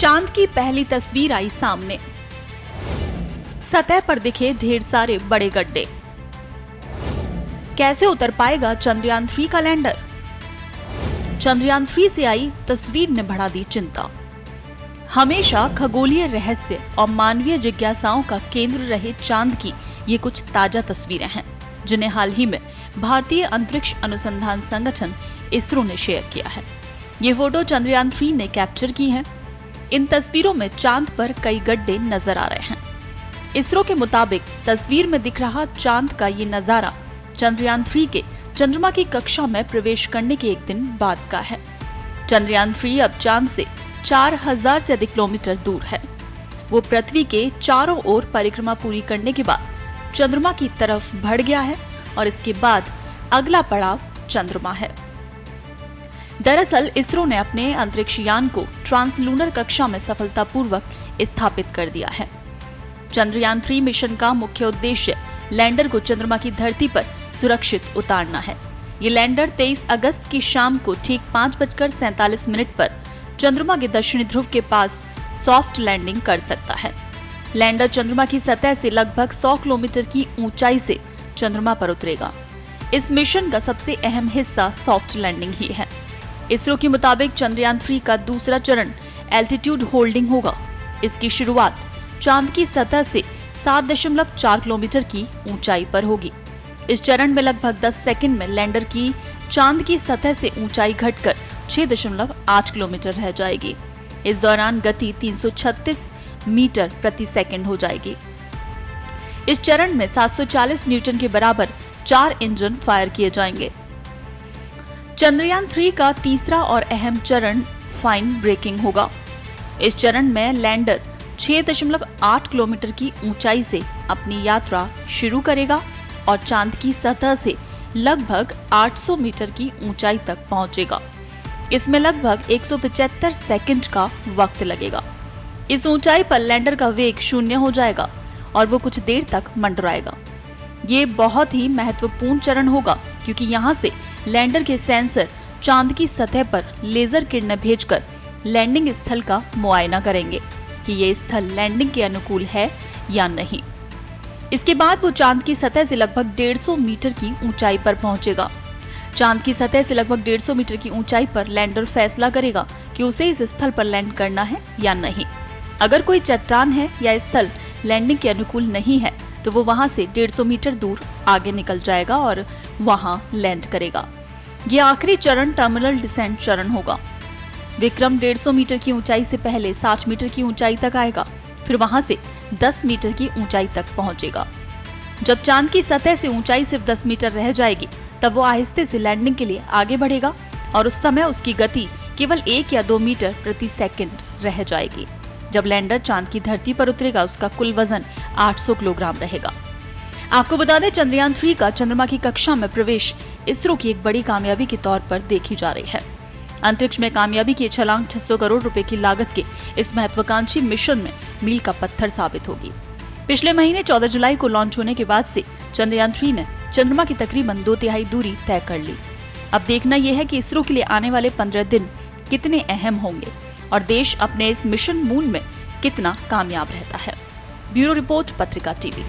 चांद की पहली तस्वीर आई सामने। सतह पर दिखे ढेर सारे बड़े गड्ढे। कैसे उतर पाएगा चंद्रयान 3 का लैंडर? चंद्रयान 3 से आई तस्वीर ने बढ़ा दी चिंता। हमेशा खगोलीय रहस्य और मानवीय जिज्ञासाओं का केंद्र रहे चांद की ये कुछ ताजा तस्वीरें हैं, जिन्हें हाल ही में भारतीय अंतरिक्ष अनुसंधान संगठन इसरो ने शेयर किया है। ये फोटो चंद्रयान 3 ने कैप्चर की है। इन तस्वीरों में चांद पर कई गड्ढे नजर आ रहे हैं। इसरो के मुताबिक तस्वीर में दिख रहा चांद का ये नजारा चंद्रयान 3 के चंद्रमा की कक्षा में प्रवेश करने के एक दिन बाद का है। चंद्रयान 3 अब चांद से 4000 से अधिक किलोमीटर दूर है। वो पृथ्वी के चारों ओर परिक्रमा पूरी करने के बाद चंद्रमा की तरफ बढ़ गया है और इसके बाद अगला पड़ाव चंद्रमा है। दरअसल इसरो ने अपने अंतरिक्ष यान को ट्रांसलूनर कक्षा में सफलतापूर्वक स्थापित कर दिया है। चंद्रयान 3 मिशन का मुख्य उद्देश्य लैंडर को चंद्रमा की धरती पर सुरक्षित उतारना है। ये लैंडर 23 अगस्त की शाम को ठीक 5:47 पर चंद्रमा के दक्षिणी ध्रुव के पास सॉफ्ट लैंडिंग कर सकता है। लैंडर चंद्रमा की सतह से लगभग 100 किलोमीटर की ऊंचाई से चंद्रमा पर उतरेगा। इस मिशन का सबसे अहम हिस्सा सॉफ्ट लैंडिंग ही है। इसरो के मुताबिक चंद्रयान 3 का दूसरा चरण एल्टीट्यूड होल्डिंग होगा। इसकी शुरुआत चांद की सतह से 7.4 किलोमीटर की ऊंचाई पर होगी। इस चरण में लगभग 10 सेकंड में लैंडर की चांद की सतह से ऊंचाई घटकर 6.8 किलोमीटर रह जाएगी। इस दौरान गति 336 मीटर प्रति सेकंड हो जाएगी। इस चरण में 740 न्यूटन के बराबर 4 इंजन फायर किए जाएंगे। चंद्रयान 3 का तीसरा और अहम चरण फाइन ब्रेकिंग होगा। इस चरण में लैंडर 6.8 किलोमीटर की ऊंचाई से अपनी यात्रा शुरू करेगा और चांद की सतह से लगभग 800 मीटर की ऊंचाई तक पहुंचेगा। इसमें लगभग 175 सेकंड का वक्त लगेगा। इस ऊंचाई पर लैंडर का वेग 0 हो जाएगा और वो कुछ देर तक मंडराएगा। ये बहुत ही महत्वपूर्ण चरण होगा क्योंकि यहाँ से लैंडर के सेंसर चांद की सतह पर लेजर किरणें भेजकर लैंडिंग स्थल का मुआयना करेंगे कि ये स्थल लैंडिंग के अनुकूल है या नहीं। इसके बाद वो चांद की सतह से लगभग 150 मीटर की ऊंचाई पर पहुंचेगा। चांद की सतह से लगभग 150 मीटर की ऊंचाई पर लैंडर फैसला करेगा कि उसे इस स्थल पर लैंड करना है या नहीं। अगर कोई चट्टान है या स्थल लैंडिंग के अनुकूल नहीं है तो वो वहां से 150 मीटर दूर आगे निकल जाएगा और वहां लैंड करेगा। ये आखिरी चरण टर्मिनल डिसेंट चरण होगा। विक्रम 150 मीटर की ऊंचाई से पहले 60 मीटर की ऊंचाई तक आएगा, फिर वहां से 10 मीटर की ऊंचाई तक पहुंचेगा। जब चांद की सतह से ऊंचाई सिर्फ 10 मीटर रह जाएगी तब वो आहिस्ते से लैंडिंग के लिए आगे बढ़ेगा और उस समय उसकी गति केवल 1 या 2 मीटर प्रति सेकंड रह जाएगी। जब लैंडर चांद की धरती पर उतरेगा उसका कुल वजन 800 किलोग्राम रहेगा। आपको बता दें, चंद्रयान 3 का चंद्रमा की कक्षा में प्रवेश इसरो की एक बड़ी कामयाबी के तौर पर देखी जा रही है। अंतरिक्ष में कामयाबी की छलांग 600 करोड़ रुपए की लागत के इस महत्वाकांक्षी मिशन में मील का पत्थर साबित होगी। पिछले महीने 14 जुलाई को लॉन्च होने के बाद से चंद्रयान 3 ने चंद्रमा की तकरीबन 2/3 दूरी तय कर ली। अब देखना यह है कि इसरो के लिए आने वाले 15 दिन कितने अहम होंगे और देश अपने इस मिशन मून में कितना कामयाब रहता है। ब्यूरो रिपोर्ट, पत्रिका टीवी।